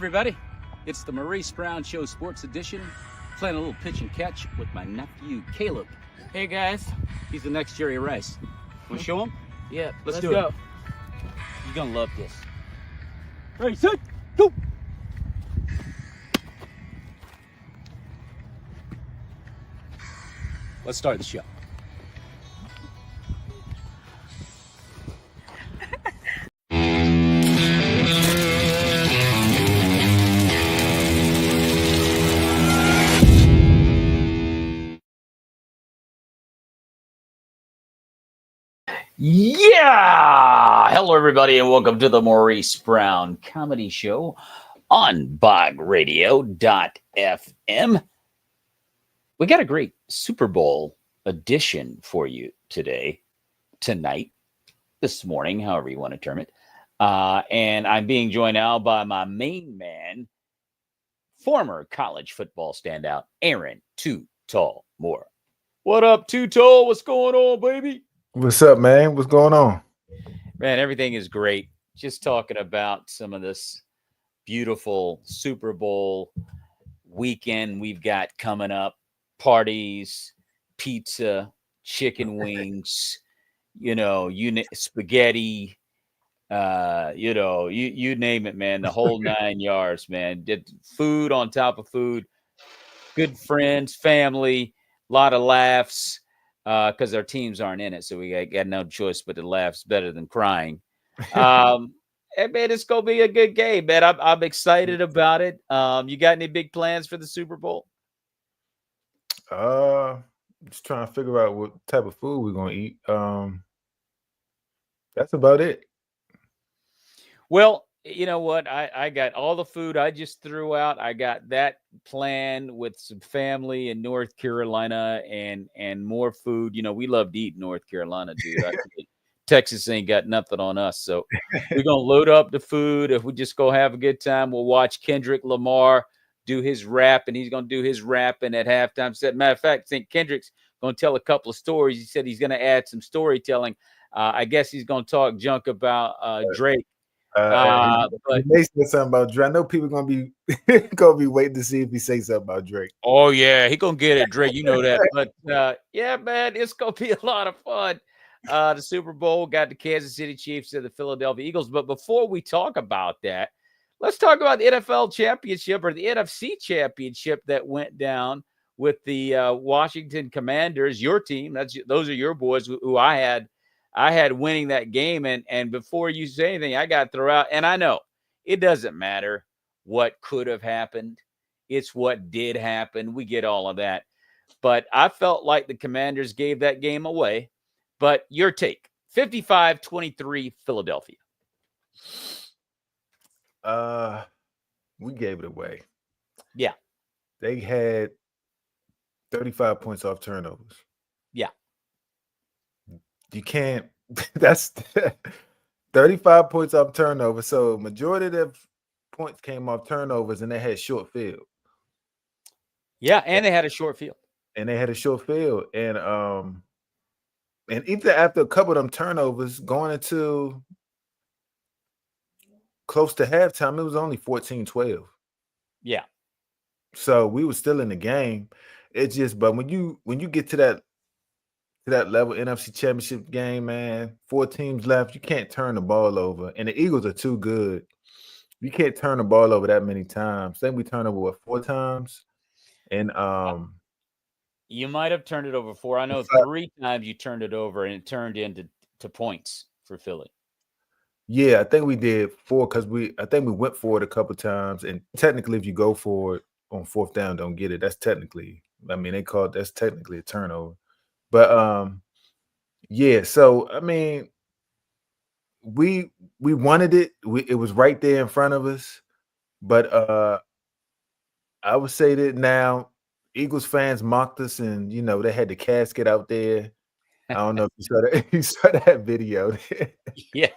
everybody. It's the Maurice Brown Show Sports Edition. Playing a little pitch and catch with my nephew, Caleb. Hey, guys. He's the next Jerry Rice. Want to show him? Yeah, Let's do go. it. You're going to love this. Ready, set, go! Let's start the show. Yeah! Hello, everybody, and welcome to the Maurice Brown Comedy Show on bogradio.fm. We got a great Super Bowl edition for you tonight, this morning, however you want to term it. And I'm being joined now by my main man, former college football standout, Aaron Too Tall Moore. What up, Too Tall? What's going on, baby? What's up, man? What's going on? Man, everything is great. Just talking about some of this beautiful Super Bowl weekend we've got coming up. Parties, pizza, chicken wings, spaghetti, you name it, man. The whole 9 yards, man. Did food on top of food, good friends, family, a lot of laughs. Because our teams aren't in it, so we got no choice but to laugh. It's better than crying. Man, it's gonna be a good game, man. I'm excited about it. You got any big plans for the Super Bowl? Just trying to figure out what type of food we're gonna eat. That's about it. Well, you know what? I got all the food I just threw out. I got that planned with some family in North Carolina and more food. We love to eat in North Carolina, dude. Texas ain't got nothing on us. So we're going to load up the food. If we just go have a good time, we'll watch Kendrick Lamar do his rap, and he's going to do his rapping at halftime. Matter of fact, I think Kendrick's going to tell a couple of stories. He said he's going to add some storytelling. I guess he's going to talk junk about Drake. But he may say something about Drake. I know people gonna be waiting to see if he says something about Drake. Oh yeah, he gonna get it, Drake. You know that. But yeah, man, it's gonna be a lot of fun. The Super Bowl got the Kansas City Chiefs and the Philadelphia Eagles. But before we talk about that, let's talk about the NFL championship or the NFC championship that went down with the Washington Commanders, your team. Those are your boys who I had winning that game. And before you say anything, I got to throw out, and I know it doesn't matter what could have happened. It's what did happen. We get all of that. But I felt like the Commanders gave that game away. But your take, 55-23 Philadelphia. We gave it away. Yeah. They had 35 points off turnovers. Yeah. You can't, that's 35 points off turnover. So majority of the points came off turnovers, and they had short field. Yeah, and they had a short field. And even after a couple of them turnovers, going into close to halftime, it was only 14-12. Yeah. So we were still in the game. It's just, but when you get to that level, NFC Championship game, man, 4 teams left. You can't turn the ball over, and the Eagles are too good. You can't turn the ball over that many times. Then we turn over 4 times, and you might have turned it over 4. I know 3 times you turned it over, and it turned into points for Philly. Yeah, I think we did 4 because I think we went for it a couple times, and technically, if you go for it on 4th down, don't get it. That's technically, that's technically a turnover. But yeah, so I mean, we wanted it. It was right there in front of us. But I would say that now Eagles fans mocked us, and they had the casket out there. I don't know if you saw that video. Yeah.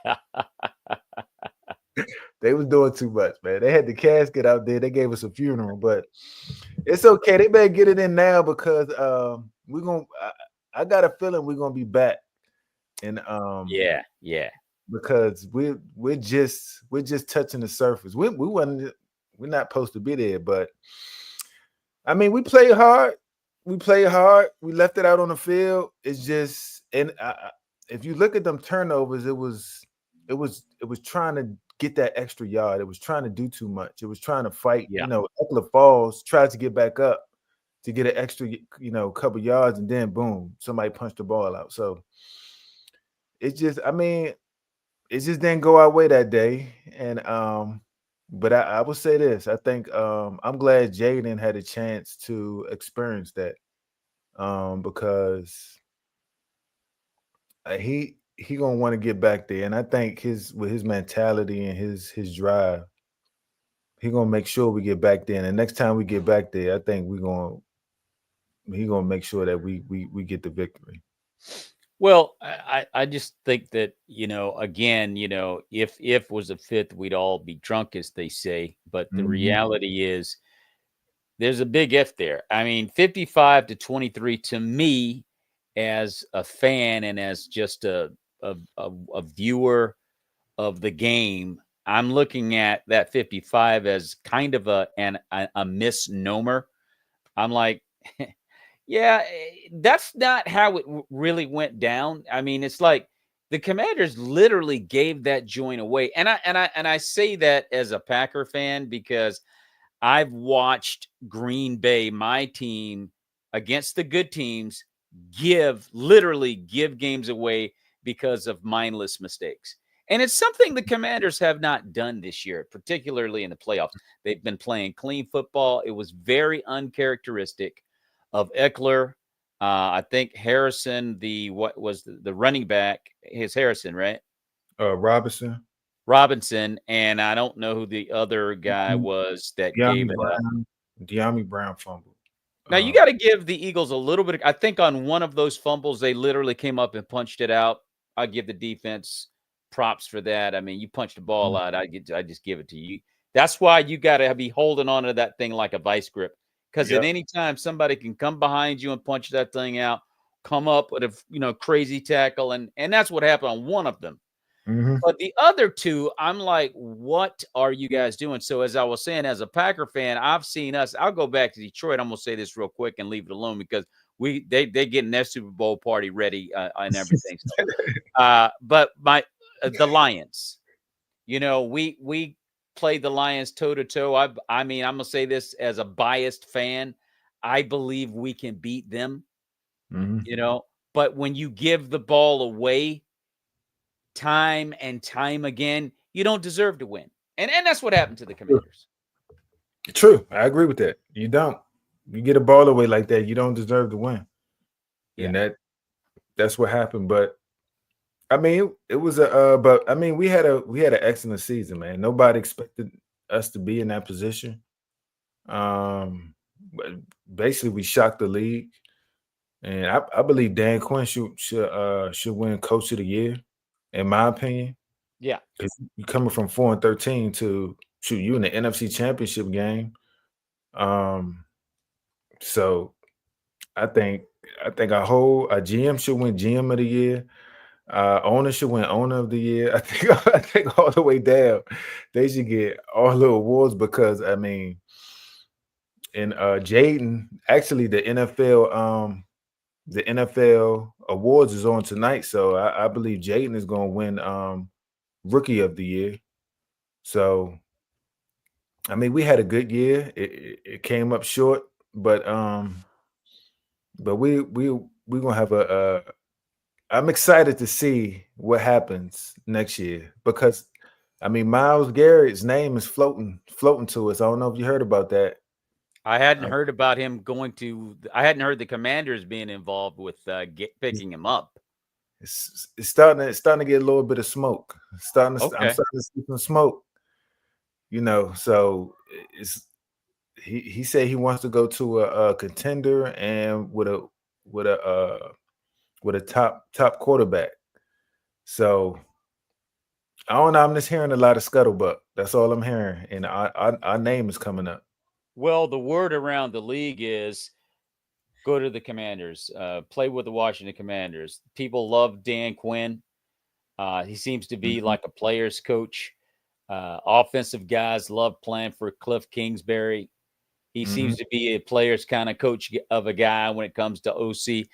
They was doing too much, man. They had the casket out there. They gave us a funeral, but it's okay. They better get it in now because we're gonna. I got a feeling we're gonna be back, and yeah, because we're just touching the surface. We we're not supposed to be there. But I mean, we played hard. We played hard. We left it out on the field. It's just, and if you look at them turnovers, it was trying to get that extra yard. It was trying to do too much. It was trying to fight. Yeah. Eckler falls, tries to get back up to get an extra, couple yards, and then boom, somebody punched the ball out. So it's just, I mean, it just didn't go our way that day. And but I will say this. I think I'm glad Jaden had a chance to experience that. Because he gonna want to get back there. And I think with his mentality and his drive, he gonna make sure we get back there. And the next time we get back there, I think he gonna make sure that we get the victory. Well, I just think that, again, if was a fifth, we'd all be drunk, as they say. But the Mhm. reality is there's a big if there. I mean, 55-23 to me as a fan and as just a viewer of the game, I'm looking at that 55 as kind of a misnomer. I'm like, yeah, that's not how it really went down. I mean, it's like the Commanders literally gave that joint away, and I say that as a Packer fan because I've watched Green Bay, my team, against the good teams, literally give games away because of mindless mistakes. And it's something the Commanders have not done this year, particularly in the playoffs. They've been playing clean football. It was very uncharacteristic of Eckler. I think Harrison, what was the running back, is Harrison, right? Robinson, Robinson, and I don't know who the other guy was that gave De'Ami it up. Brown, De'Ami Brown fumbled. Now you Um, got to give the Eagles a little bit. I think on one of those fumbles, they literally came up and punched it out. I give the defense props for that. I mean, you punched the ball out. I just give it to you. That's why you got to be holding on to that thing like a vice grip, because at yep. any time somebody can come behind you and punch that thing out, come up with a crazy tackle, and that's what happened on one of them. Hmm. But the other two, I'm like, what are you guys doing? So as I was saying, as a Packer fan, I've seen us. I'll go back to Detroit. I'm gonna say this real quick and leave it alone because they getting their Super Bowl party ready and everything. So, but the Lions, we played the Lions toe to toe. I mean, I'm gonna say this as a biased fan. I believe we can beat them. Hmm. But when you give the ball away time and time again, you don't deserve to win. And that's what happened to the Commanders. True. I agree with that. You don't. You get a ball away like that, you don't deserve to win. Yeah. And that's what happened. But I mean, it was but I mean, we had an excellent season, man. Nobody expected us to be in that position. But basically we shocked the league. And I believe Dan Quinn should win Coach of the Year, in my opinion. Yeah. Because you coming from 4-13 to shoot you in the NFC Championship game. Um, so I think our GM should win GM of the year. Owner should win owner of the year. I think all the way down, they should get all the awards because I mean, and Jaden actually the NFL awards is on tonight, so I believe Jaden is going to win rookie of the year. So I mean, we had a good year. It came up short, but we gonna have I'm excited to see what happens next year because I mean Miles Garrett's name is floating to us. I don't know if you heard about that. I hadn't Uh, heard about him I hadn't heard the Commanders being involved with it's, picking him up. it's starting to get a little bit of smoke. I'm Okay. starting to see some smoke. So it's he said he wants to go to a contender and with a with a top quarterback. So I don't know. I'm just hearing a lot of scuttlebutt. That's all I'm hearing, and our name is coming up. Well, the word around the league is go to the Commanders, play with the Washington Commanders. People love Dan Quinn. He seems to be Mhm. like a player's coach. Offensive guys love playing for Cliff Kingsbury. He Mm-hmm. seems to be a player's kind of coach of a guy when it comes to OC.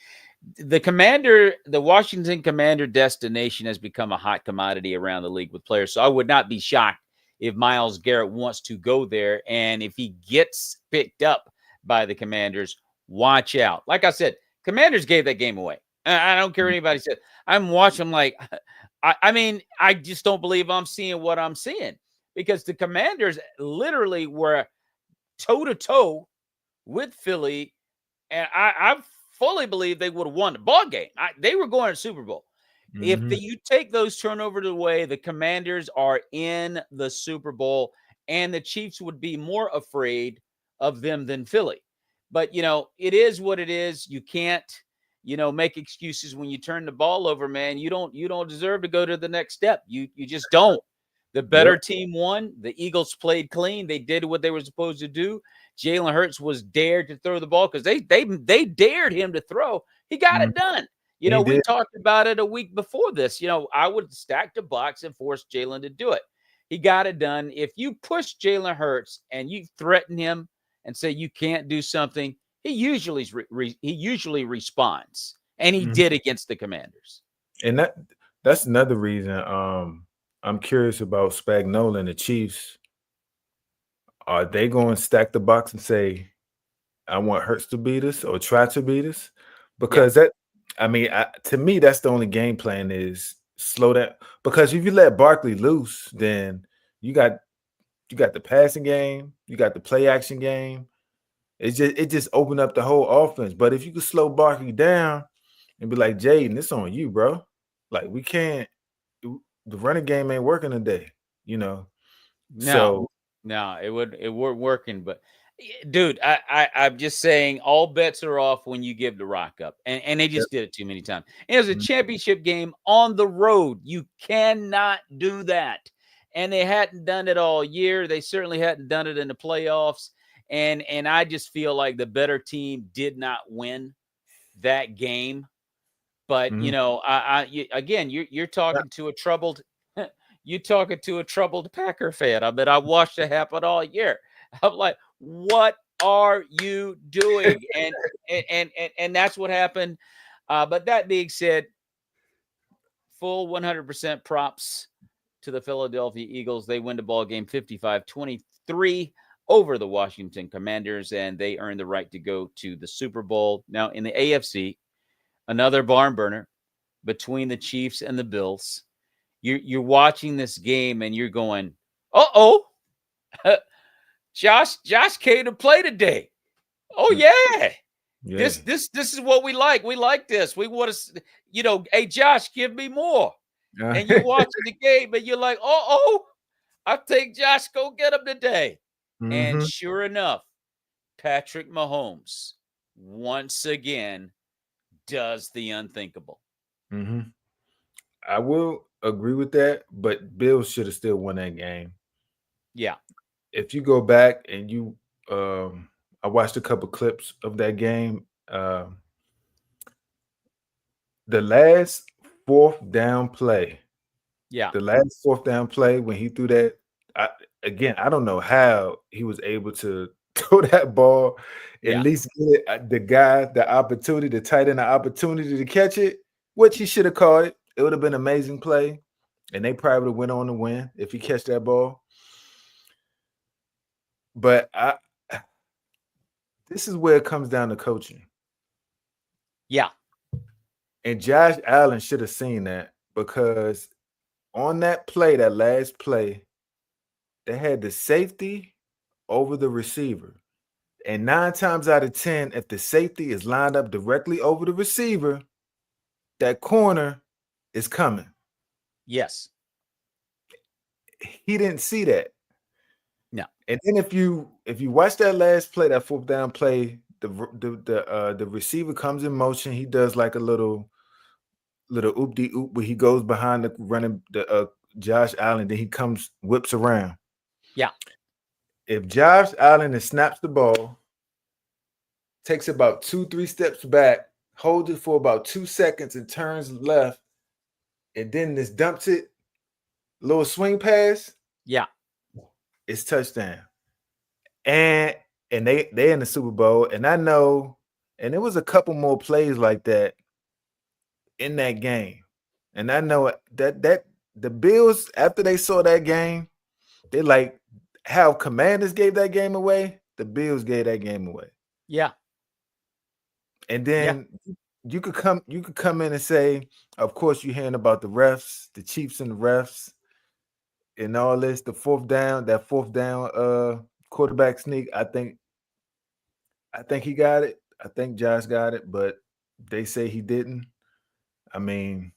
The Washington Commander destination has become a hot commodity around the league with players. So I would not be shocked if Myles Garrett wants to go there. And if he gets picked up by the Commanders, watch out. Like I said, Commanders gave that game away. I don't care what anybody said. I'm watching like, I mean, I just don't believe I'm seeing what I'm seeing because the Commanders literally were toe to toe with Philly, and I fully believe they would have won the ball game. They were going to Super Bowl. If Mm-hmm. you take those turnovers away, the Commanders are in the Super Bowl, and the Chiefs would be more afraid of them than Philly. But it is what it is. You can't, make excuses when you turn the ball over, man. You don't deserve to go to the next step. You just don't. The better Yep. team won. The Eagles played clean. They did what they were supposed to do. Jalen Hurts was dared to throw the ball because they dared him to throw. He got Mm-hmm. it done. He We did. talked about it a week before this. I would stack the box and force Jalen to do it. He got it done. If you push Jalen Hurts and you threaten him and say you can't do something, he usually responds, and he Mm-hmm. did against the Commanders. And that's another reason. I'm curious about Spagnuolo and the Chiefs. Are they going to stack the box and say, "I want Hurts to beat us" or try to beat us? Yeah, Because to me, that's the only game plan is slow down. Because if you let Barkley loose, then you got the passing game, you got the play action game. It just opened up the whole offense. But if you could slow Barkley down and be like, Jaden, it's on you, bro. Like we can't. The running game ain't working today, you know. no, So no, it weren't working, but dude, I'm just saying all bets are off when you give the rock up. And they yep. just did it too many times. It was a Mhm. championship game on the road. You cannot do that. And they hadn't done it all year. They certainly hadn't done it in the playoffs. And I just feel like the better team did not win that game. But Mhm. again, you're talking to a troubled you talking to a troubled Packer fan. I mean, I watched it happen all year. I'm like, what are you doing? And that's what happened. But that being said, full 100% props to the Philadelphia Eagles. They win the ball game 55-23 over the Washington Commanders, and they earn the right to go to the Super Bowl. Now, in the AFC, another barn burner between the Chiefs and the Bills. You're watching this game and you're going, oh, Josh came to play today. Oh Mm. yeah, Yeah. this is what we like. We like this. We want to, hey Josh, give me more. And you're watching the game and you're like, I think Josh go get him today. And Mhm. sure enough, Patrick Mahomes once again does the unthinkable. Mhm. I will agree with that, but Bills should have still won that game. Yeah, If you go back and I watched a couple clips of that game. The last fourth down play, yeah, the last fourth down play when he threw that, I, again, I don't know how he was able to throw that ball, at yeah, least get the guy the opportunity, the tight end the opportunity to catch it, which he should have caught it. It would have been an amazing play, and they probably would have went on to win if he catch that ball. But this is where it comes down to coaching. yeah, And Josh Allen should have seen that because on that play, that last play, they had the safety over the receiver. And 9 times out of 10, if the safety is lined up directly over the receiver, that corner is coming. yes. He didn't see that. No. And then if you watch that last play, that fourth down play, the receiver comes in motion. He does like a little oop de oop where he goes behind the running the Josh Allen, then he comes whips around. Yeah. If Josh Allen snaps the ball, takes about 2-3 steps back, holds it for about 2 seconds, and turns left, and then this dumps it, little swing pass. Yeah. It's touchdown. And they in the Super Bowl, and I know, and there was a couple more plays like that in that game. And I know that the Bills, after they saw that game, they like how Commanders gave that game away, the Bills gave that game away. Yeah. And Yeah. then you could come in and say, of course, you're hearing about the refs, the Chiefs and the refs, and all this, that fourth down quarterback sneak. I think he got it. I think Josh got it, but they say he didn't. I mean,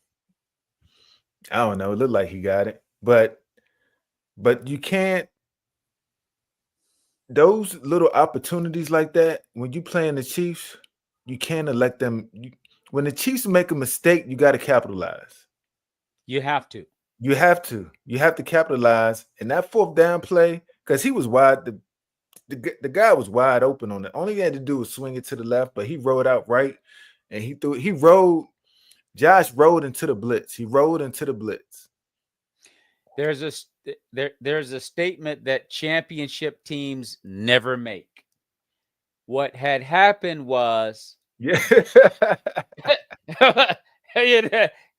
I don't know. It looked like he got it, but you can't. Those little opportunities like that when you playing the Chiefs, you can't let them. When the Chiefs make a mistake, you got to capitalize. You have to. You have to. You have to capitalize. And that fourth down play, because he was wide. The guy was wide open on it. All he had to do was swing it to the left, but he rolled out right, and he threw. He rode. Josh rode into the blitz. He rode into the blitz. There's a statement that championship teams never make. What had happened was, Yeah.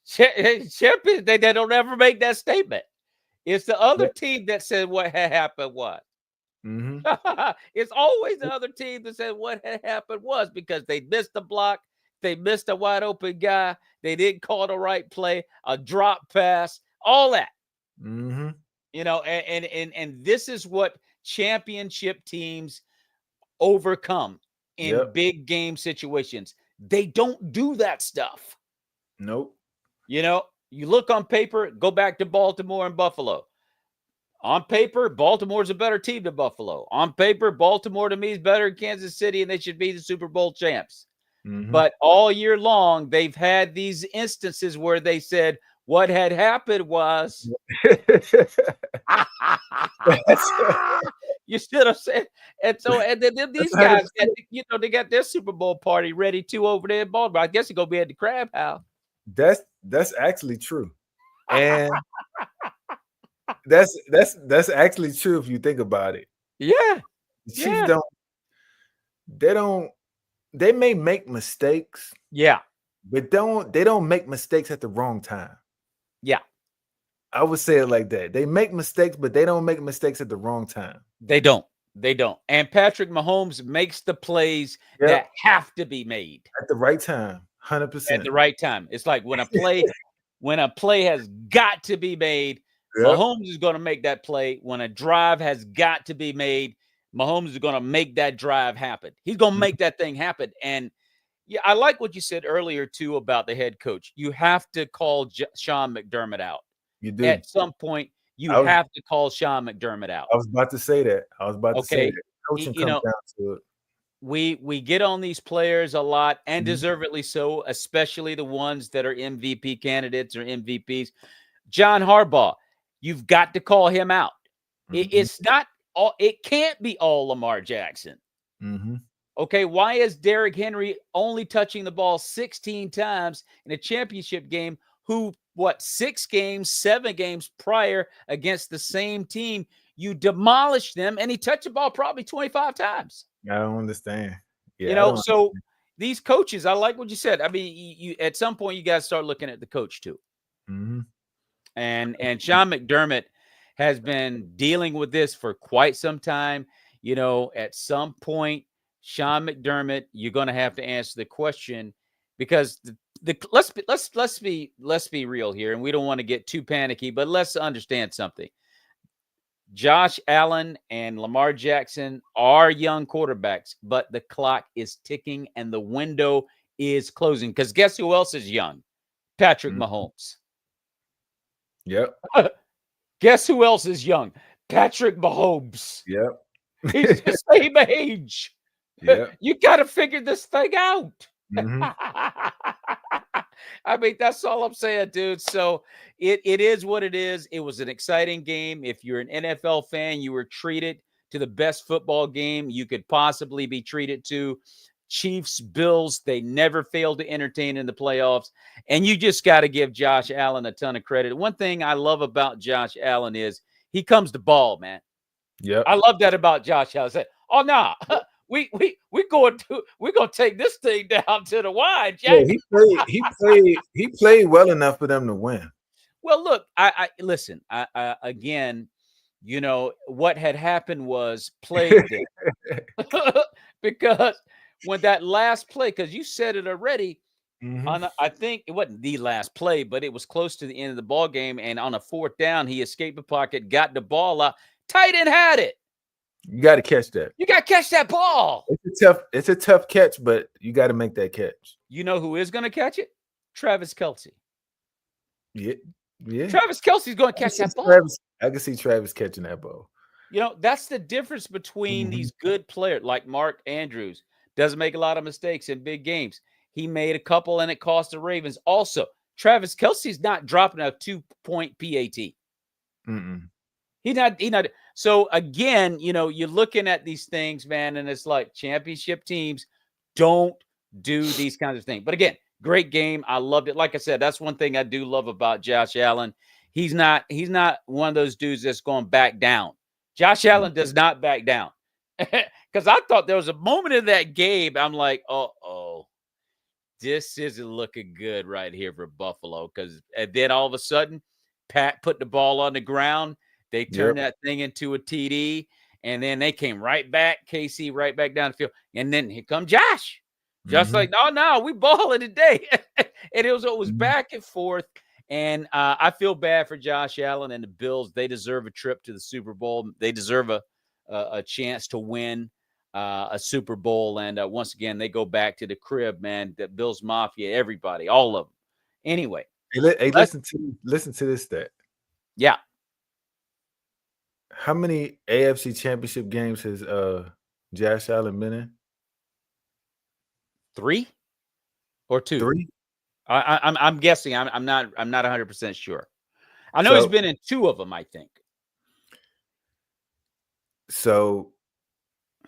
champions, they don't ever make that statement. It's the other Yeah. team that said what had happened was. Mm-hmm. It's always the other team that said what had happened was, because they missed the block, they missed a wide open guy, they didn't call the right play, a drop pass, all that. Mm-hmm. And this is what championship teams overcome in Yep. big game situations. They don't do that stuff. Nope. You look on paper, go back to Baltimore and Buffalo. On paper, Baltimore's a better team than Buffalo. On paper, Baltimore to me is better than Kansas City, and they should be the Super Bowl champs. Mm-hmm. But all year long, they've had these instances where they said what had happened was. You see what I'm saying? And then these guys, they got their Super Bowl party ready too over there in Baltimore. I guess it's gonna be at the Crab House. That's actually true, and that's actually true if you think about it. Yeah, The Chiefs they may make mistakes, yeah, but they don't make mistakes at the wrong time. yeah. I would say it like that. They make mistakes, but they don't make mistakes at the wrong time. They don't. And Patrick Mahomes makes the plays that have to be made at the right time, 100%. At the right time. It's like when a play has got to be made, Mahomes is going to make that play. When a drive has got to be made, Mahomes is going to make that drive happen. He's going to make that thing happen. And yeah, I like what you said earlier too about the head coach. You have to call Sean McDermott out. You do. At some point, you have to call Sean McDermott out. I was about to say that. To say that. Coaching comes down to it. We get on these players a lot, and deservedly so, especially the ones that are MVP candidates or MVPs. John Harbaugh, you've got to call him out. It's not all. It can't be all Lamar Jackson. Okay, why is Derrick Henry only touching the ball 16 times in a championship game? Who, 7 games prior against the same team, you demolished them, and he touched the ball probably 25 times. I don't understand. Yeah, so these coaches, I like what you said. I mean, you at some point you got to start looking at the coach too. And Sean McDermott has been dealing with this for quite some time. At some point, Sean McDermott, you're going to have to answer the question, because let's be real here, and we don't want to get too panicky, but let's understand something. Josh Allen and Lamar Jackson are young quarterbacks, but the clock is ticking and the window is closing. Because guess who else is young? Patrick Mahomes. Yep. Guess who else is young? Patrick Mahomes. Yep. He's the same age. Yep. You got to figure this thing out. I mean, that's all I'm saying, dude. So it is what it is. It was an exciting game. If you're an NFL fan, you were treated to the best football game you could possibly be treated to. Chiefs, Bills, they never failed to entertain in the playoffs. And you just got to give Josh Allen a ton of credit. One thing I love about Josh Allen is he comes to ball, man. Yep. I love that about Josh Allen. Say, oh no, nah, we're gonna take this thing down to the wide, Yeah, Jack. he played well enough for them to win. Well, look, I listen. I again, you know what had happened was plagued them because when that last play, because you said it already. I think it wasn't the last play, but it was close to the end of the ball game. And on a 4th down, he escaped the pocket, got the ball out. Tight end had it. You got to catch that. You got to catch that ball. It's a tough catch, but you got to make that catch. You know who is going to catch it? Travis Kelce. Yeah. Travis Kelce's going to catch that ball. I can see Travis catching that ball. You know, that's the difference between these good players like Mark Andrews. Doesn't make a lot of mistakes in big games. He made a couple and it cost the Ravens. Also, Travis Kelce's not dropping a 2-point PAT. He's not. So again, you know, you're looking at these things, man, and it's like championship teams don't do these kinds of things. But again, great game. I loved it. Like I said, that's one thing I do love about Josh Allen. He's not one of those dudes that's going back down. Josh Allen does not back down. Because I thought there was a moment in that game. I'm like, oh, this isn't looking good right here for Buffalo. Because then all of a sudden, Pat put the ball on the ground. They turned that thing into a TD. And then they came right back, KC right back down the field. And then here come Josh. Just like, no, we balling today. And it was back and forth. And I feel bad for Josh Allen and the Bills. They deserve a trip to the Super Bowl. They deserve a chance to win a Super Bowl. And once again, they go back to the crib, man. The Bills Mafia, everybody, all of them. Anyway. Hey, listen to this stat. Yeah. How many AFC Championship games has Josh Allen been in? 3 or 2? 3. I'm guessing. I'm not 100% sure. I know he's been in 2 of them, I think. So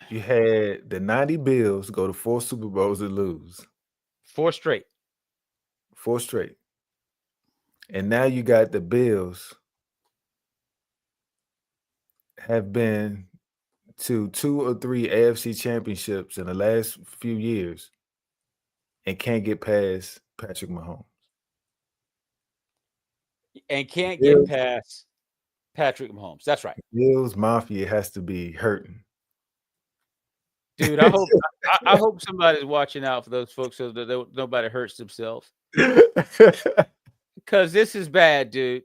you had the 90 Bills go to 4 Super Bowls and lose. 4 straight. 4 straight. And now you got the Bills have been to 2 or 3 AFC championships in the last few years and can't get past Patrick Mahomes. And can't get past Patrick Mahomes. That's right. Bills Mafia has to be hurting. Dude, I hope somebody's watching out for those folks so that nobody hurts themselves. Because this is bad, dude.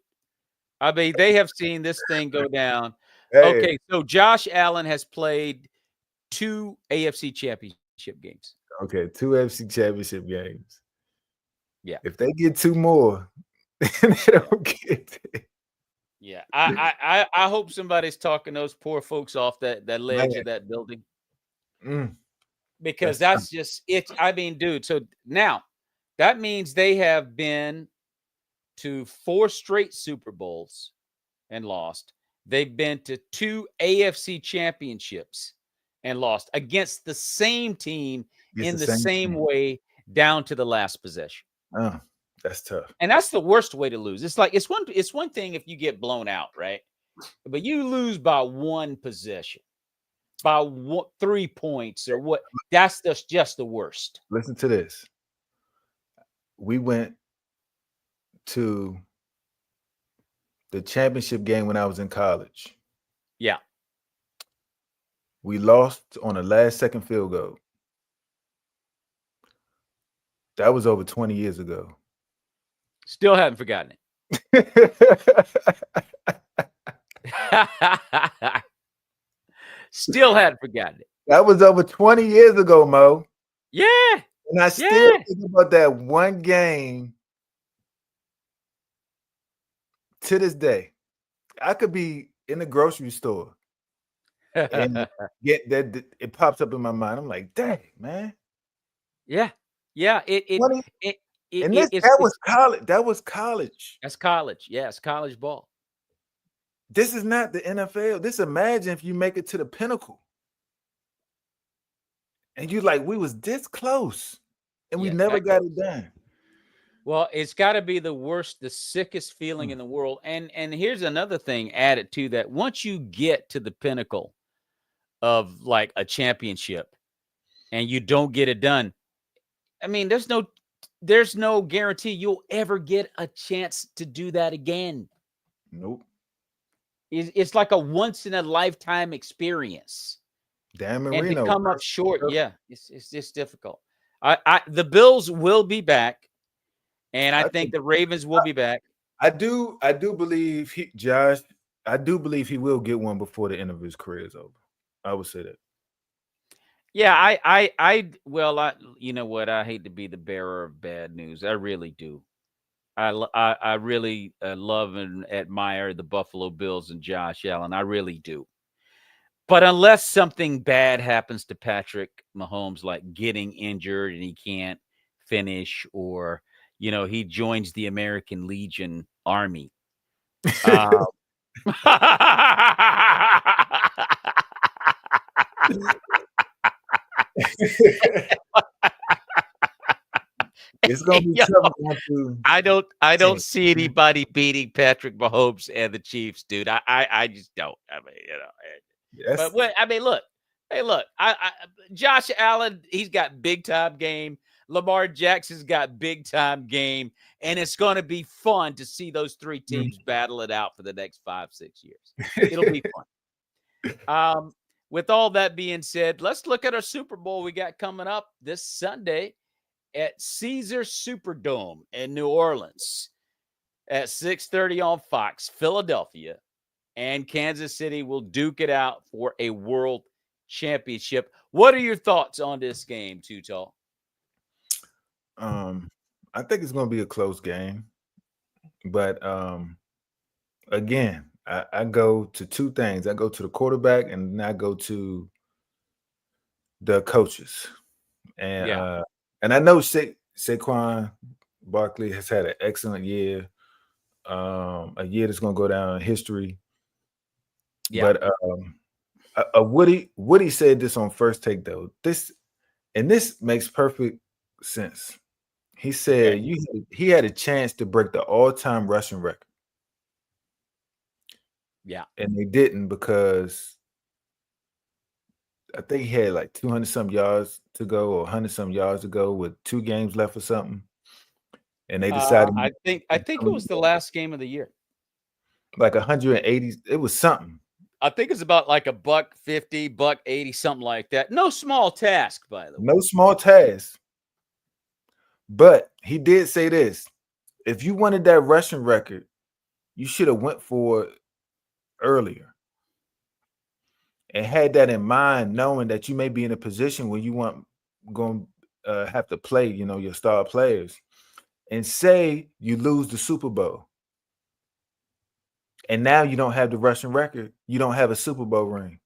I mean, they have seen this thing go down. Hey. Okay, so Josh Allen has played 2 AFC championship games. Okay, 2 AFC championship games. Yeah. If they get 2 more, they don't get it. Yeah, I hope somebody's talking those poor folks off that ledge of that building. Because that's just it. I mean, dude, so now that means they have been to 4 straight Super Bowls and lost. They've been to 2 AFC championships and lost against the same team in the same way down to the last possession. Oh, that's tough. And that's the worst way to lose. It's like it's one thing if you get blown out, right? But you lose by 1 possession, by 3 points or what? That's just the worst. Listen to this. We went to the championship game when I was in college. Yeah. We lost on a last-second field goal. That was over 20 years ago. Still haven't forgotten it. Still hadn't forgotten it. That was over 20 years ago, Mo. Yeah. And I still think about that one game to this day. I could be in the grocery store and get that it pops up in my mind. I'm like, dang, man. Yeah. Yeah. That was college. That was college. That's college. Yeah, it's college ball. This is not the NFL. Imagine if you make it to the pinnacle. And you like, we was this close and we never got it done. Well, it's got to be the worst, the sickest feeling Mm. in the world. And here's another thing added to that. Once you get to the pinnacle of like a championship and you don't get it done, I mean, there's no guarantee you'll ever get a chance to do that again. Nope. It's like a once in a lifetime experience. Dan And to Marino. come up short, yeah, it's just difficult. The Bills will be back, and I I think think the Ravens will be back. I do believe Josh. I do believe he will get one before the end of his career is over. I would say that. Yeah, well, you know what? I hate to be the bearer of bad news. I really do. I really love and admire the Buffalo Bills and Josh Allen. I really do. But unless something bad happens to Patrick Mahomes, like getting injured and he can't finish, or he joins the American Legion Army. Uh, It's gonna be Yo, tough going through I don't 10. see anybody beating Patrick Mahomes and the Chiefs, dude. I just don't. I mean, That's but what I mean, look, hey, look, Josh Allen, he's got big time game. Lamar Jackson's got big time game, and it's going to be fun to see those three teams battle it out for the next 5-6 years. It'll be fun. With all that being said, let's look at our Super Bowl we got coming up this Sunday at Caesar Superdome in New Orleans at 6:30 on Fox. Philadelphia and Kansas City will duke it out for a world championship. What are your thoughts on this game, Tutal? I think it's gonna be a close game, but again, I go to two things. I go to the quarterback, and then I go to the coaches, and Yeah, I know Saquon Barkley has had an excellent year, a year that's gonna go down in history. yeah. But Woody said this on First Take though. This makes perfect sense. He Okay. said he had a chance to break the all-time rushing record, Yeah. and they didn't because I think he had like 200 some yards to go or 100 some yards to go with 2 games left or something, and they decided I think it was the last game of the year. like 180. It was something. I think it's about like a $150, $180, something like that. No small task, by the way. No small task. But he did say this: if you wanted that rushing record, you should have went for it earlier and had that in mind, knowing that you may be in a position where you want going have to play, your star players, and say you lose the Super Bowl, and now you don't have the rushing record, you don't have a Super Bowl ring,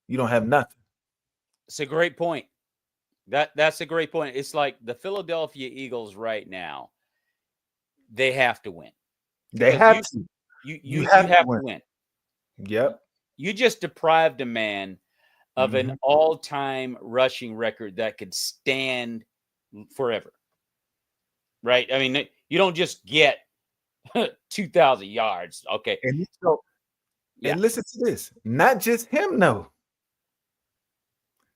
you don't have nothing. It's a great point. That's a great point. It's like the Philadelphia Eagles right now. They have to win They because have you to. you You you you have to have to win. win. Yep. You just deprived a man of an Mhm. all-time rushing record that could stand forever. Right? I mean, you don't just get 2,000 yards. Okay. And So, yeah. and listen to this. Not just him, no.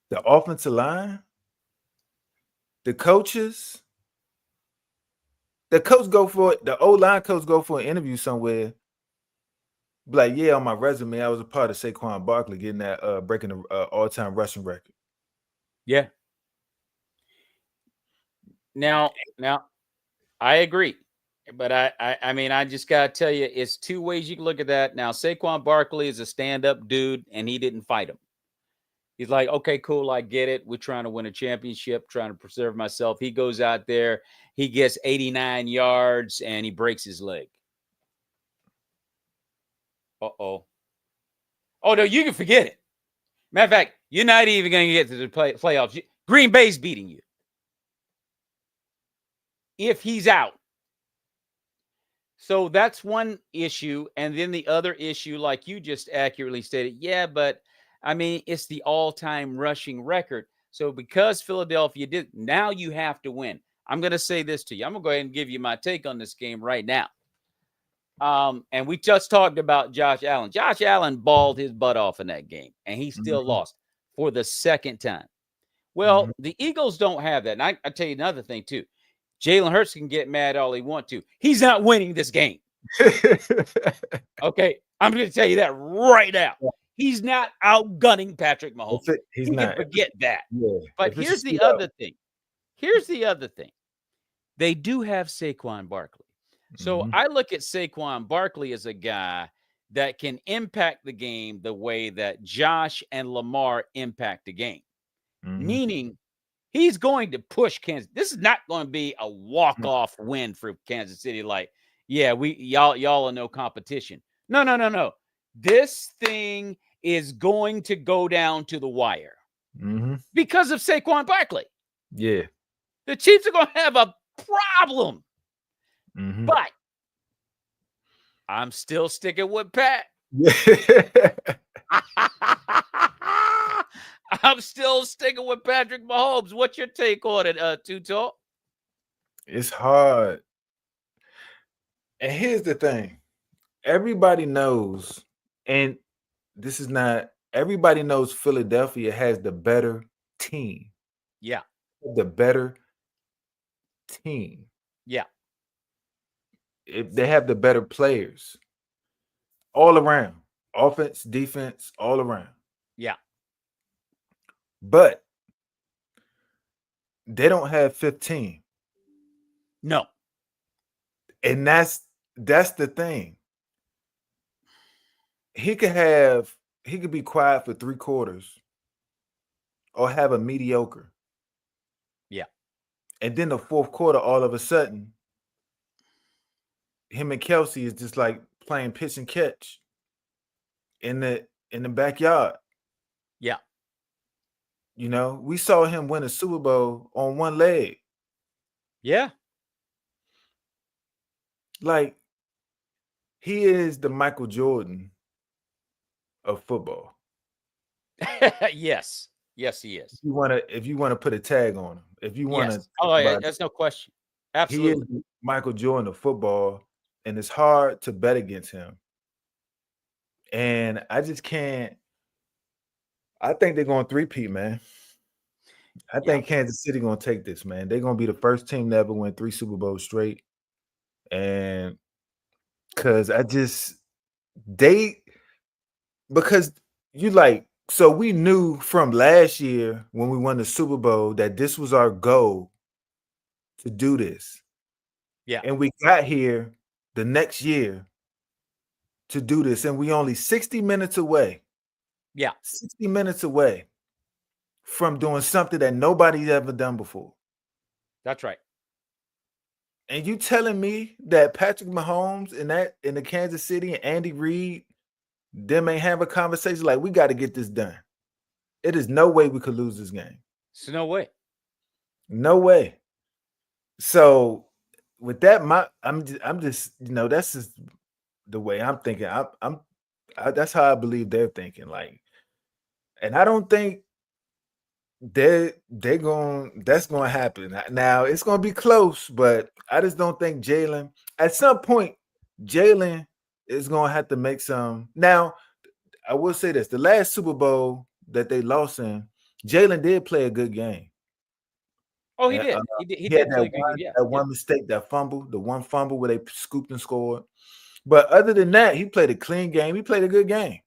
The offensive line, the coaches, the O-line coach go for an interview somewhere. Be like, yeah, on my resume, I was a part of Saquon Barkley getting that breaking the all-time rushing record. Yeah. Now I agree. But I mean, I just gotta tell you, it's two ways you can look at that. Now, Saquon Barkley is a stand-up dude, and he didn't fight him. He's like, okay, cool, I get it. We're trying to win a championship, trying to preserve myself. He goes out there, he gets 89 yards, and he breaks his leg. Uh-oh. Oh, no, you can forget it. Matter of fact, you're not even going to get to the playoffs. Green Bay's beating you if he's out. So that's one issue. And then the other issue, like you just accurately stated, yeah, but I mean, it's the all-time rushing record. So because Philadelphia did, now you have to win. I'm going to say this to you. I'm going to go ahead and give you my take on this game right now. And we just talked about Josh Allen. Josh Allen balled his butt off in that game, and he still Mhm, lost for the second time. mhm. Well, the Eagles don't have that. And I tell you another thing, too. Jalen Hurts can get mad all he wants to. He's not winning this game. Okay? I'm going to tell you that right now. He's not outgunning Patrick Mahomes. He's He can not. forget that. Yeah, But if it's a here's the shootout. other thing. Here's the other thing. They do have Saquon Barkley. So Mhm, I look at Saquon Barkley as a guy that can impact the game the way that Josh and Lamar impact the game. mhm, Meaning he's going to push Kansas. This is not going to be a mm, walk-off win for Kansas City. Like, yeah, y'all are no competition. No, no, no, no. This thing is going to go down to the wire mhm. because of Saquon Barkley. Yeah. The Chiefs are going to have a problem. Mhm. But I'm still sticking with Pat. Yeah. I'm still sticking with Patrick Mahomes. What's your take on it, Tuto? It's hard. And here's the thing. Everybody knows, and this is not everybody knows Philadelphia has the better team. Yeah, The better team. yeah, If they have the better players all around. Offense, defense, all around. yeah. But they don't have 15. No, And that's the thing. He could be quiet for 3 quarters or have a mediocre. yeah, And then the fourth quarter, all of a sudden, him and Kelsey is just like playing pitch and catch in the backyard. yeah. You know, we saw him win a Super Bowl on one leg. Yeah. Like he is the Michael Jordan of football. Yes. Yes, he is. If you wanna put a tag on him, if you wanna Yes. think Oh, yeah, about it, that's no question. he is Absolutely. the Michael Jordan of football, and it's hard to bet against him. And I just can't. I think they're going three-peat, man. I Yeah. think Kansas City gonna take this, man. They're gonna be the first team to ever win 3 Super Bowls straight. And because they because you like so we knew from last year when we won the Super Bowl that this was our goal to do this. Yeah. And we got here the next year to do this, and we only 60 minutes away. Yeah. 60 minutes away from doing something that nobody's ever done before. That's right. And you telling me that Patrick Mahomes in the Kansas City and Andy Reid, them ain't have a conversation like we got to get this done. It is no way we could lose this game. So no way. No way. So with that, I'm just that's just the way I'm thinking. That's how I believe they're thinking. Like, and I don't think they're going that's going to happen. Now it's going to be close, but I just don't think Jalen at some point Jalen is going to have to make some. Now I will say this: the last Super Bowl that they lost in, Jalen did play a good game. Oh, he And, did. He he had did play a good game. Yeah. that Yeah. one mistake, that fumble, the one fumble where they scooped and scored. But other than that, he played a clean game. He played a good game.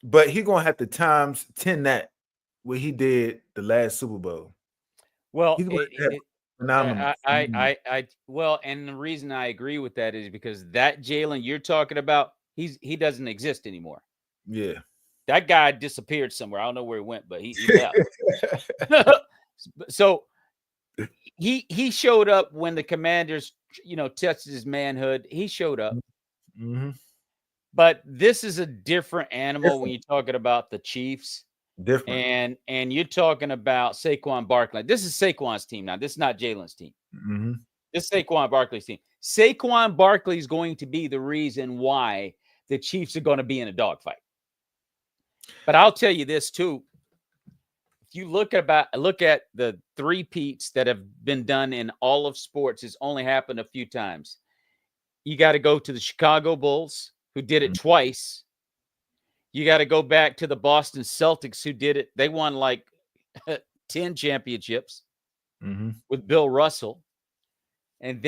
But he gonna have to times 10 that what he did the last Super Bowl. Well, He's gonna have phenomenal. well, and the reason I agree with that is because that Jalen you're talking about, he doesn't exist anymore. Yeah. That guy disappeared somewhere. I don't know where he went, but he left. So he showed up when the Commanders, tested his manhood. He showed up. Mm-hmm. But this is a different animal when Different. you're talking about the Chiefs Different. and you're talking about Saquon Barkley. This is Saquon's team now. This is not Jalen's team. Mm-hmm. This is Saquon Barkley's team. Saquon Barkley is going to be the reason why the Chiefs are going to be in a dogfight. But I'll tell you this too. if you look at the three-peats that have been done in all of sports, it's only happened a few times. You got to go to the Chicago Bulls, who did it Mm. twice. You got to go back to the Boston Celtics, who did it. They won like 10 championships Mm-hmm. with Bill Russell. And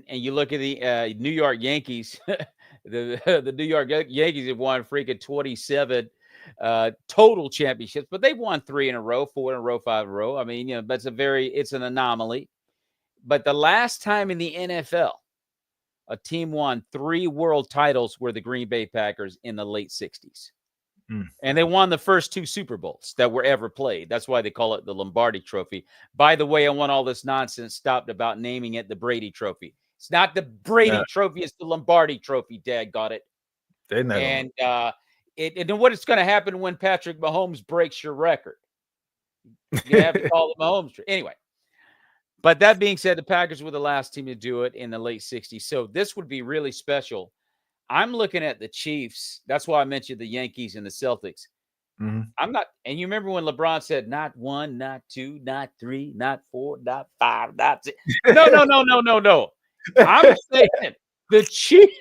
you look at the New York Yankees. the New York Yankees have won freaking 27 total championships, but they've won 3 in a row, 4 in a row, 5 in a row. I mean, that's it's an anomaly. But the last time in the NFL a team won 3 world titles were the Green Bay Packers in the late 60s. Mm. And they won the first 2 Super Bowls that were ever played. That's why they call it the Lombardi Trophy. By the way, I want all this nonsense stopped about naming it the Brady Trophy. It's not the Brady Trophy. It's the Lombardi Trophy. Dad got it. They're not And and what is going to happen when Patrick Mahomes breaks your record? You're going to have to call the Mahomes. Anyway, but that being said, the Packers were the last team to do it in the late 60s. So this would be really special. I'm looking at the Chiefs. That's why I mentioned the Yankees and the Celtics. Mm-hmm. I'm not, and you remember when LeBron said, not 1, not 2, not 3, not 4, not 5, not 6. No. I'm saying the Chiefs.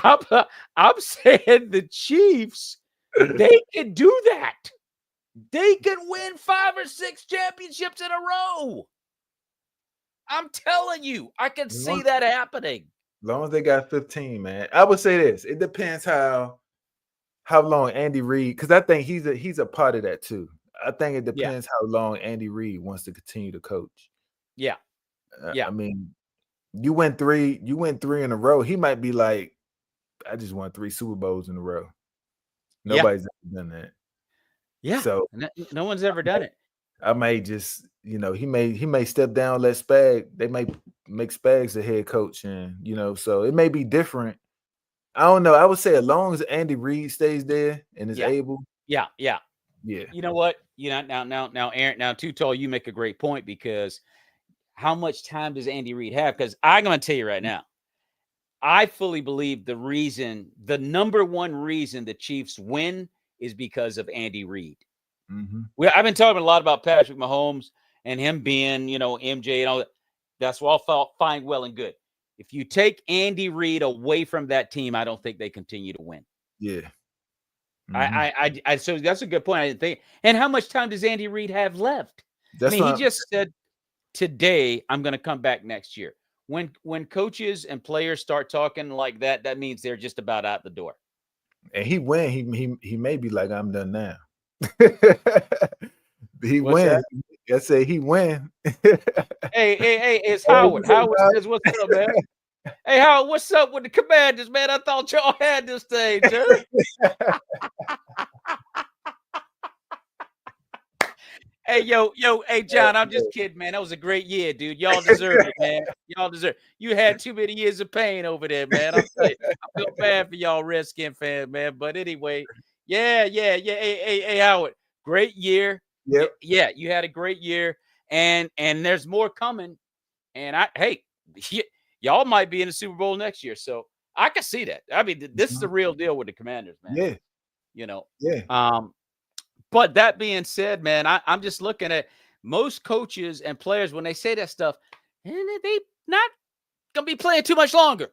I'm saying the Chiefs, they can do that. They can win 5 or 6 championships in a row. I'm telling you, I can see that happening. As long as they got 15, man. I would say this. It depends how long Andy Reid, because I think he's a part of that too. I think it depends how long Andy Reid wants to continue to coach. Yeah. I mean, you win 3 in a row. He might be like, I just won 3 Super Bowls in a row. Nobody's ever done that. Yeah. So no one's ever done it. I may just, he may step down, let Spag. They might make Spags the head coach, and so it may be different. I don't know. I would say as long as Andy Reid stays there and is able. Yeah. You know what? Now, Aaron, now Too Tall, you make a great point, because how much time does Andy Reid have? Because I'm going to tell you right now, I fully believe the number one reason the Chiefs win is because of Andy Reid. Mm-hmm. I've been talking a lot about Patrick Mahomes and him being, MJ and all that. That's all fine, well, and good. If you take Andy Reid away from that team, I don't think they continue to win. Yeah. Mm-hmm. So that's a good point. I didn't think. And how much time does Andy Reid have left? He just said today, I'm going to come back next year. When coaches and players start talking like that, that means they're just about out the door. And he win. He may be like, I'm done now. He What's win. that? I say he win. Hey, it's Howard. Howard says, "What's up, man?" Hey, Howard, what's up with the Commanders, man? I thought y'all had this thing, sir. Hey, hey, John, I'm just kidding, man. That was a great year, dude. Y'all deserve it, man. Y'all deserve it. You had too many years of pain over there, man. I'm telling you, I feel bad for y'all Redskin fans, man. But anyway, yeah. Hey, Howard, great year. Yep. Yeah, you had a great year, and there's more coming. And y'all might be in the Super Bowl next year, so I can see that. I mean, this is the real deal with the Commanders, man. Yeah. Yeah. But that being said, man, I'm just looking at most coaches and players when they say that stuff, and they not gonna be playing too much longer.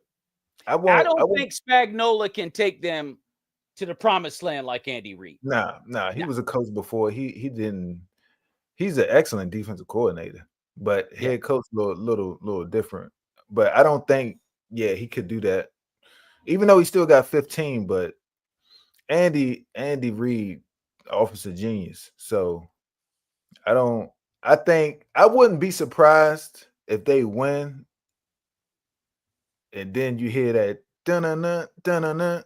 I don't think Spagnuolo can take them to the promised land like Andy Reid. Nah. He was a coach before. He didn't. He's an excellent defensive coordinator, but head coach little different. But I don't think, he could do that. Even though he still got 15, but Andy Reid, offensive genius. So I think I wouldn't be surprised if they win, and then you hear that dun-dun-dun, dun-dun-dun.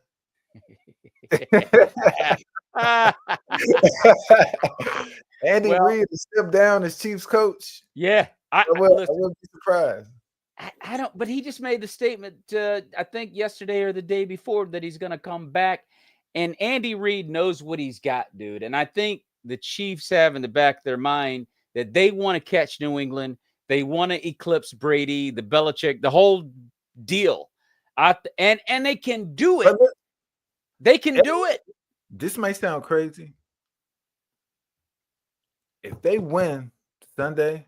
Andy Reid to step down as Chiefs coach. Yeah, I wouldn't be surprised. I don't, but he just made the statement, I think yesterday or the day before, that he's going to come back. And Andy Reid knows what he's got, dude. And I think the Chiefs have in the back of their mind that they want to catch New England. They want to eclipse Brady, the Belichick, the whole deal. And they can do it. They can do it. This may sound crazy, if they win Sunday,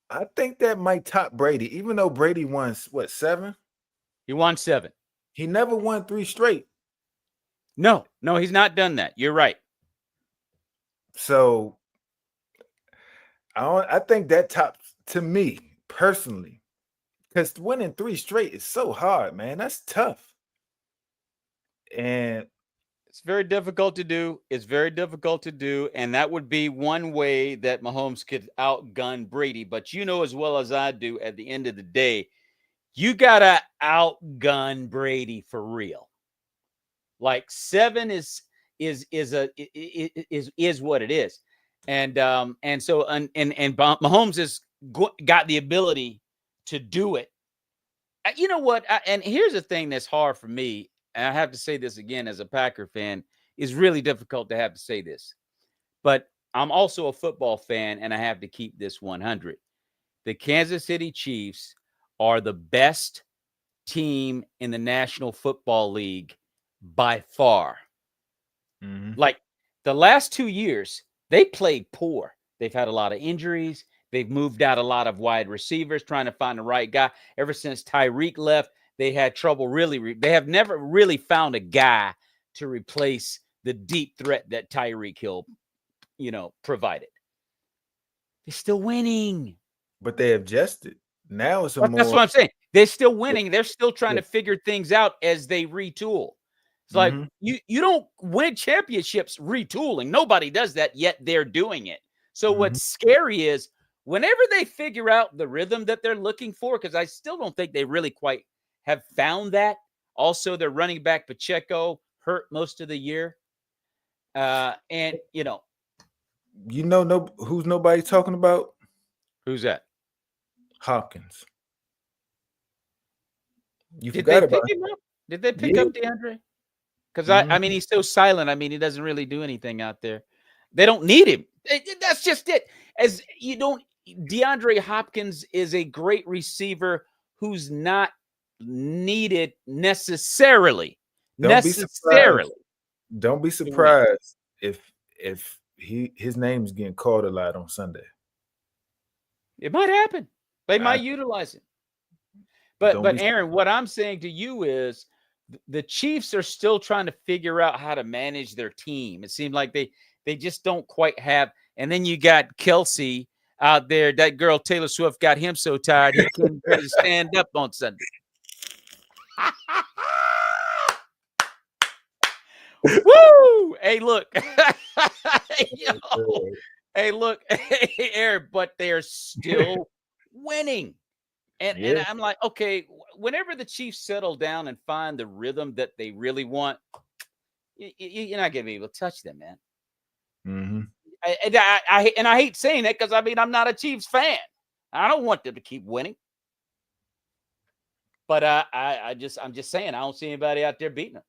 I think that might top Brady. Even though Brady won what 7, He won 7. he never won 3 straight. No, he's not done that. You're right. So I think that tops to me personally, because winning 3 straight is so hard, man. That's tough. And It's very difficult to do. It's very difficult to do. And that would be one way that Mahomes could outgun Brady. But you know as well as I do, at the end of the day, you got to outgun Brady for real. Like 7 is what it is. And Mahomes has got the ability to do it. You know what? And here's the thing that's hard for me. And I have to say this again as a Packer fan, is really difficult to have to say this. But I'm also a football fan, and I have to keep this 100. The Kansas City Chiefs are the best team in the National Football League by far. Like the last 2 years, they played poor. They've had a lot of injuries. They've moved out a lot of wide receivers trying to find the right guy. Ever since Tyreek left, they had trouble they have never really found a guy to replace the deep threat that Tyreek Hill, provided. They're still winning. but they adjusted. Now it's That's what I'm saying. They're still winning. They're still trying to figure things out as they retool. It's like you don't win championships retooling. Nobody does that, yet they're doing it. So what's scary is whenever they figure out the rhythm that they're looking for, because I still don't think they really quite have found that. Also, their running back Pacheco hurt most of the year. And who's nobody talking about? Who's that? Hopkins. Did they pick him up? Did they pick up DeAndre? Because I mean, he's so silent. I mean, he doesn't really do anything out there. They don't need him. That's just it. DeAndre Hopkins is a great receiver who's not needed necessarily. Don't be surprised if his name's getting called a lot on Sunday. It might happen. They might utilize it. But Aaron, what I'm saying to you is the Chiefs are still trying to figure out how to manage their team. It seemed like they just don't quite have. And then you got Kelsey out there. That girl Taylor Swift got him so tired he couldn't really stand up on Sunday. Woo! Hey, look. Hey, look. Hey, Aaron, but they're still winning. And I'm like, okay, whenever the Chiefs settle down and find the rhythm that they really want, you're not going to be able to touch them, man. I hate saying that because, I mean, I'm not a Chiefs fan. I don't want them to keep winning. But I'm just saying, I don't see anybody out there beating them.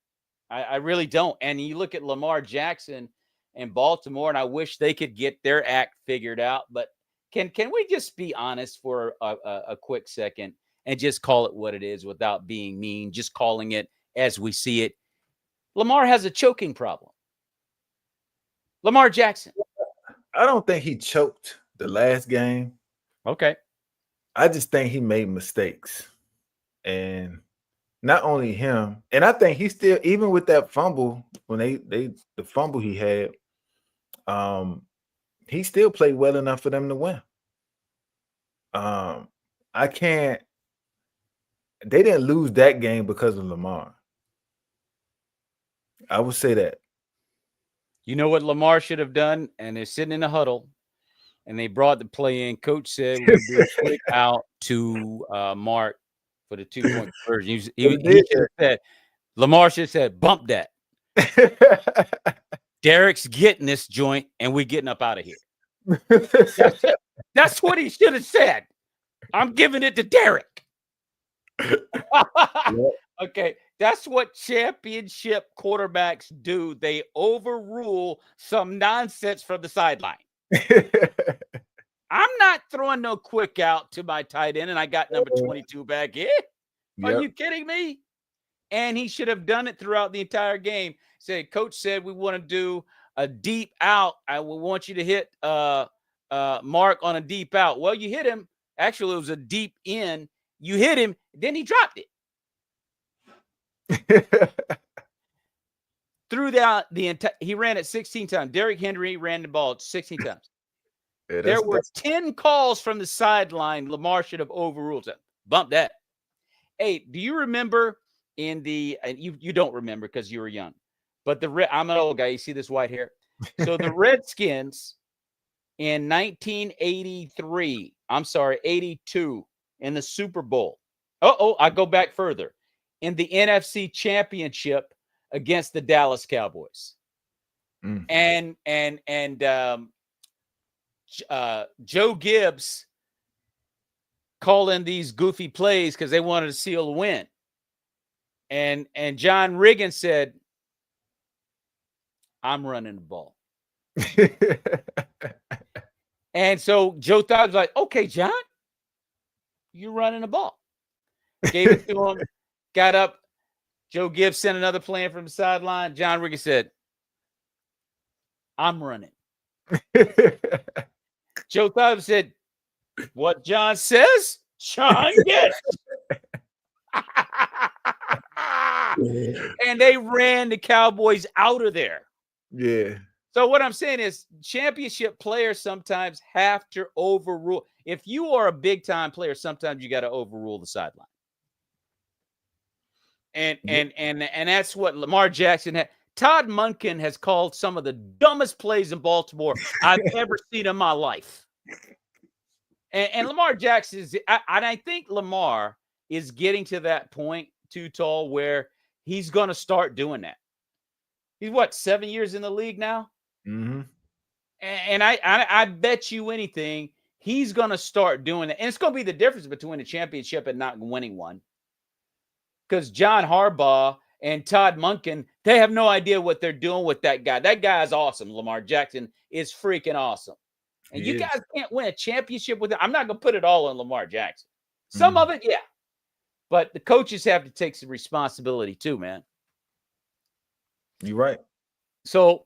I really don't. And you look at Lamar Jackson and Baltimore, and I wish they could get their act figured out. But can we just be honest for a quick second and just call it what it is without being mean, just calling it as we see it? Lamar has a choking problem. Lamar Jackson. I don't think he choked the last game. Okay. I just think he made mistakes. And not only him, and I think he still, even with that fumble, when the fumble he had, he still played well enough for them to win. They didn't lose that game because of Lamar. I would say that. You know what Lamar should have done? And they're sitting in a huddle, and they brought the play in. Coach said, we're going to do a quick out to Mark for the 2-point conversion. He should have said, Lamar should have said, bump that. Derek's getting this joint, and we're getting up out of here. That's what he should have said. I'm giving it to Derek. Okay, that's what championship quarterbacks do. They overrule some nonsense from the sideline. I'm not throwing no quick out to my tight end, and I got number 22 back here. Are you kidding me? And he should have done it throughout the entire game. Coach said we want to do a deep out. I will want you to hit Mark on a deep out. Well, you hit him. Actually, it was a deep in. You hit him, then he dropped it. Threw down the entire. He ran it 16 times. Derrick Henry ran the ball 16 times. Yeah, There were 10 calls from the sideline. Lamar should have overruled it. Bump that. Hey, do you remember in the? And you don't remember because you were young, but I'm an old guy. You see this white hair. So the Redskins in 1983. I'm sorry, 82 in the Super Bowl. I go back further in the NFC Championship against the Dallas Cowboys. And Joe Gibbs calling these goofy plays because they wanted to seal the win. And John Riggin said, I'm running the ball. And so Joe Thought was like, okay, John, you're running the ball. Gave it to him, got up. Joe Gibbs sent another plan from the sideline. John Riggin said, I'm running. Joe Thought said, what John says, John gets. And they ran the Cowboys out of there. Yeah. So what I'm saying is championship players sometimes have to overrule. If you are a big-time player, sometimes you got to overrule the sideline. And that's what Lamar Jackson had. Todd Monken has called some of the dumbest plays in Baltimore I've ever seen in my life. And Lamar Jackson is, I think Lamar is getting to that point too tall where he's going to start doing that. He's what, 7 years in the league now? Mm-hmm. And I bet you anything he's going to start doing that. And it's going to be the difference between a championship and not winning one. Because John Harbaugh and Todd Monken, they have no idea what they're doing with that guy. That guy is awesome. Lamar Jackson is freaking awesome. And you guys can't win a championship with him. I'm not going to put it all on Lamar Jackson. Some of it, yeah. But the coaches have to take some responsibility too, man. You're right. So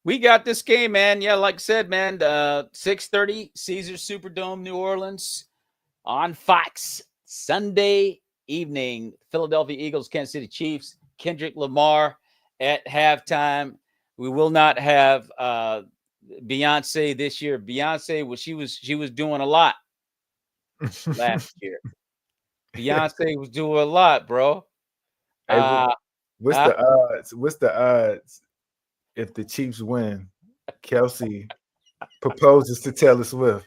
we got this game, man. Yeah, like I said, man, 6:30, Caesars Superdome, New Orleans on Fox. Sunday evening, Philadelphia Eagles, Kansas City Chiefs, Kendrick Lamar at halftime. We will not have Beyonce this year. Beyonce she was doing a lot last year. Beyonce was doing a lot, bro. What's the odds? What's the odds if the Chiefs win? Kelsey proposes to Taylor Swift.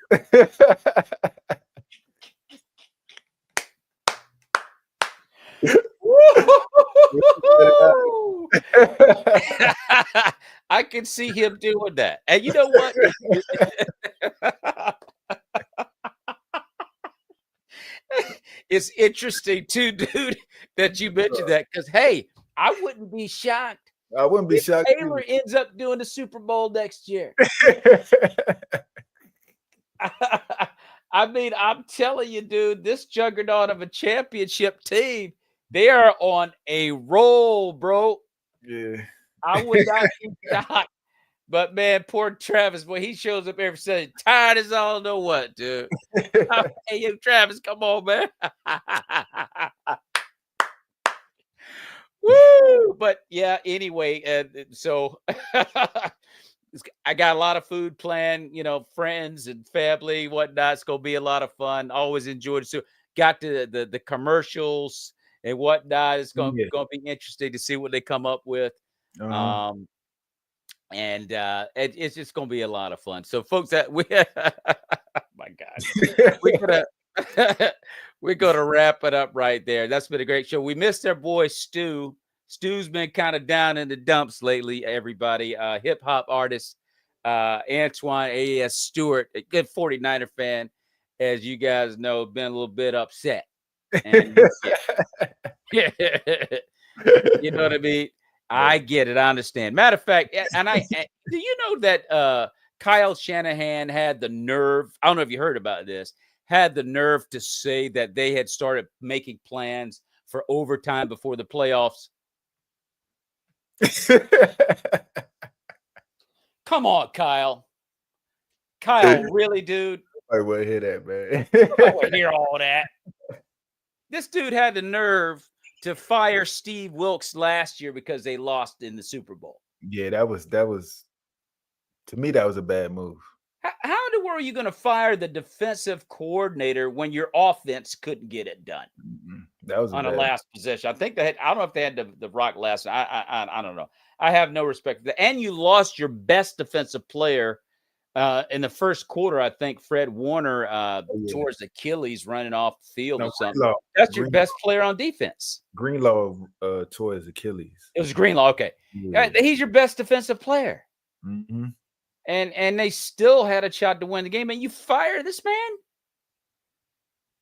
I can see him doing that. And you know what? It's interesting too, dude, that you mentioned that because, hey, I wouldn't be shocked. I wouldn't be shocked. Taylor ends up doing the Super Bowl next year. I mean, I'm telling you, dude, this juggernaut of a championship team, they are on a roll, bro. Yeah. I would not be shocked. But, man, poor Travis, boy, he shows up every Sunday. Tired as all know what, dude. Hey, Travis, come on, man. Woo! But, yeah, anyway, so I got a lot of food planned, friends and family, whatnot. It's going to be a lot of fun. Always enjoyed it. So got the commercials and whatnot. It's going to be interesting to see what they come up with. And it's just going to be a lot of fun. So, folks, that my God, we're gonna wrap it up right there. That's been a great show. We missed our boy Stu. Stu's been kind of down in the dumps lately. Everybody, hip hop artist Antoine A.S. Stewart, a good 49er fan, as you guys know, been a little bit upset. And, yeah. You know what I mean? I get it. I understand. Matter of fact, and do you know that Kyle Shanahan had the nerve? I don't know if you heard about this. Had the nerve to say that they had started making plans for overtime before the playoffs. Come on, Kyle. Kyle, really, dude? I want to hear that, man. I don't want to hear all that. This dude had the nerve to fire Steve Wilkes last year because they lost in the Super Bowl. Yeah, that was to me, that was a bad move. How in the world are you going to fire the defensive coordinator when your offense couldn't get it done? That was on a last possession. I think they had. I don't know if they had the rock last. I don't know. I have no respect for that. And you lost your best defensive player in the first quarter. I think Fred Warner towards Achilles running off the field or something. Greenlaw, That's your best player on defense. Greenlaw tore his Achilles. It was Greenlaw. Okay, he's your best defensive player. Mm-hmm. And they still had a shot to win the game. And you fire this man?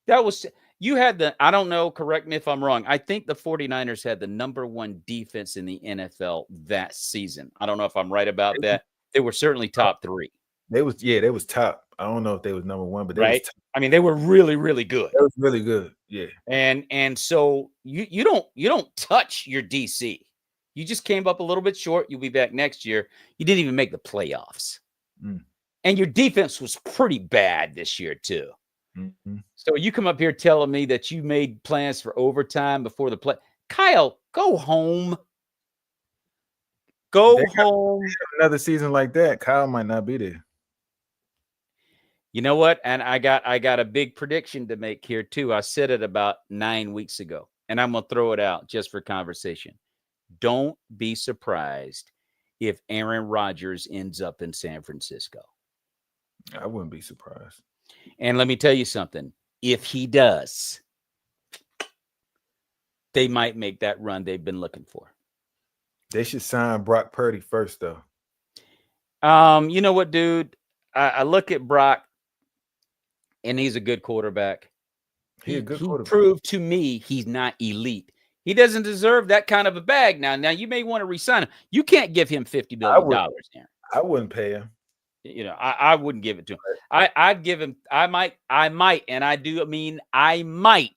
That was you had the, I don't know, correct me if I'm wrong. I think the 49ers had the #1 defense in the NFL that season. I don't know if I'm right about that. They were certainly top 3. They was top. I don't know if they was #1, but they was top. I mean, they were really, really good. That was really good. Yeah. And so you don't touch your DC. You just came up a little bit short. You'll be back next year. You didn't even make the playoffs. And your defense was pretty bad this year too. So you come up here telling me that you made plans for overtime before the play. Kyle, go home. Go home. Another season like that, Kyle might not be there. You know what? And I got a big prediction to make here too. I said it about 9 weeks ago, and I'm gonna throw it out just for conversation. Don't be surprised if Aaron Rodgers ends up in San Francisco. I wouldn't be surprised. And let me tell you something. If he does, they might make that run they've been looking for. They should sign Brock Purdy first, though. You know what, dude? I look at Brock, and he's a good quarterback. He proved to me he's not elite. He doesn't deserve that kind of a bag now. Now, you may want to resign him. You can't give him $50 million. I wouldn't pay him. You know, I wouldn't give it to him. I'd give him, I might, and I do mean I might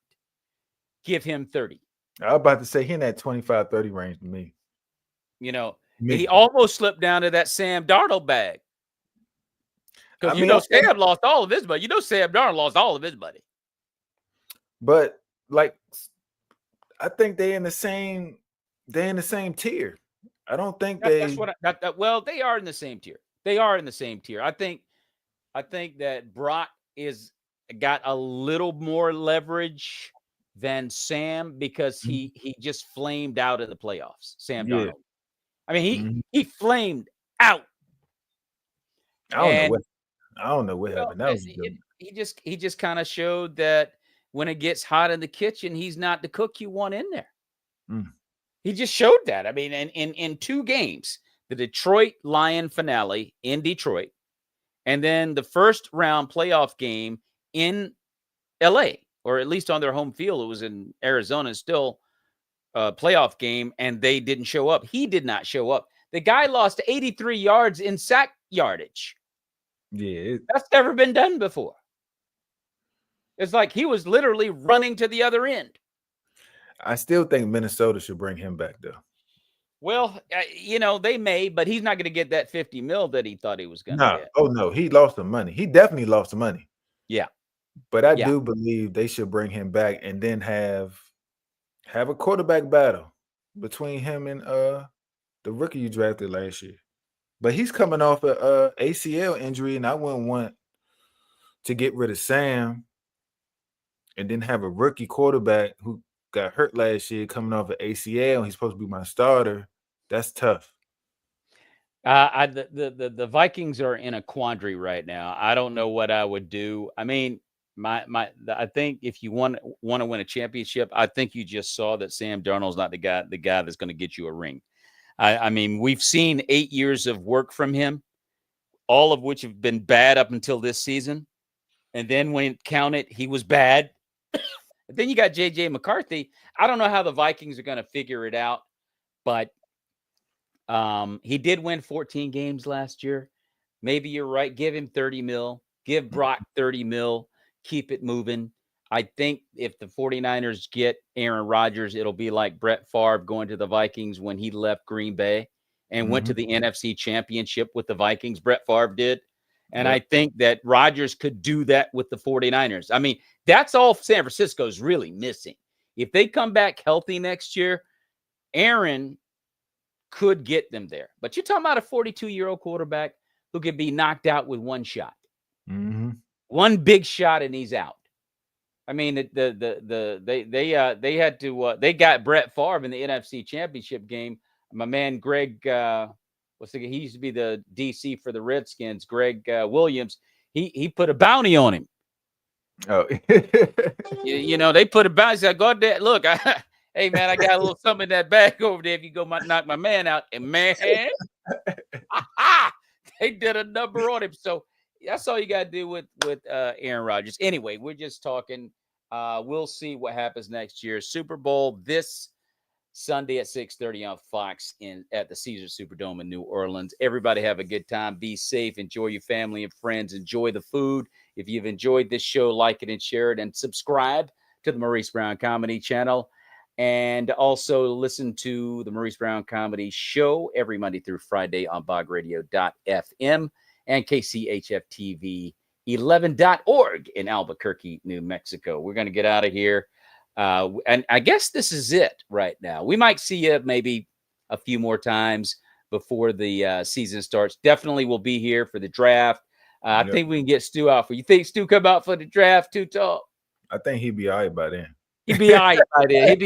give him 30. I was about to say he in that 25-30 range to me. You know, he almost slipped down to that Sam Darnold bag. Because Sam lost all of his money. You know Sam Darnold lost all of his money. But like, I think they're in the same tier. I don't think well, they are in the same tier. They are in the same tier. I think that Brock is got a little more leverage than Sam because he just flamed out in the playoffs. Sam Darnold. I mean, he flamed out. I don't know what happened. That was he just kind of showed that when it gets hot in the kitchen, he's not the cook you want in there. He just showed that. I mean, in 2 games, the Detroit Lion finale in Detroit, and then the first round playoff game in LA, or at least on their home field. It was in Arizona, still a playoff game, and they didn't show up. He did not show up. The guy lost 83 yards in sack yardage. Yeah. That's never been done before. It's like he was literally running to the other end. I still think Minnesota should bring him back, though. Well, they may, but he's not going to get that $50 million that he thought he was going to get. Oh, no. He lost the money. He definitely lost the money. Yeah. But I do believe they should bring him back and then have a quarterback battle between him and the rookie you drafted last year. But he's coming off an ACL injury, and I wouldn't want to get rid of Sam and then have a rookie quarterback who got hurt last year coming off an ACL, and he's supposed to be my starter. That's tough. The Vikings are in a quandary right now. I don't know what I would do. I mean, I think if you want to win a championship, I think you just saw that Sam Darnold's not the guy that's going to get you a ring. I mean, we've seen 8 years of work from him, all of which have been bad up until this season. And then when it counted, he was bad. Then you got J.J. McCarthy. I don't know how the Vikings are going to figure it out, but he did win 14 games last year. Maybe you're right. Give him 30 mil. Give Brock 30 mil. Keep it moving. I think if the 49ers get Aaron Rodgers, it'll be like Brett Favre going to the Vikings when he left Green Bay. and went to the NFC Championship with the Vikings. Brett Favre did. And I think that Rodgers could do that with the 49ers. I mean, that's all San Francisco's really missing. If they come back healthy next year, Aaron could get them there. But you're talking about a 42-year-old quarterback who could be knocked out with one shot. One big shot and he's out. I mean, they had to they got Brett Favre in the NFC Championship game. My man Greg he used to be the DC for the Redskins, Greg Williams. He put a bounty on him. Oh, you know, they put a bounty. Said, "Go there, look, hey man, I got a little something in that bag over there. If you go knock my man out," and man, they did a number on him. So that's all you got to do with Aaron Rodgers. Anyway, we're just talking. We'll see what happens next year. Super Bowl this Sunday at 6:30 on Fox at the Caesars Superdome in New Orleans. Everybody have a good time. Be safe. Enjoy your family and friends. Enjoy the food. If you've enjoyed this show, like it and share it, and subscribe to the Maurice Brown Comedy channel. And also listen to the Maurice Brown Comedy Show every Monday through Friday on bogradio.fm and KCHF-TV 11.org in Albuquerque, New Mexico. We're going to get out of here. And I guess this is it right now. We might see you maybe a few more times before the season starts. Definitely will be here for the draft. I think we can get Stu out for you. Think Stu come out for the draft too, Tall? I think he'd be all right by then. He'd be all right by then. He'd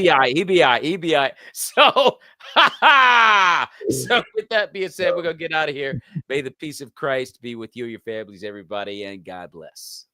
be all right. So, so with that being said, we're going to get out of here. May the peace of Christ be with you, your families, everybody, and God bless.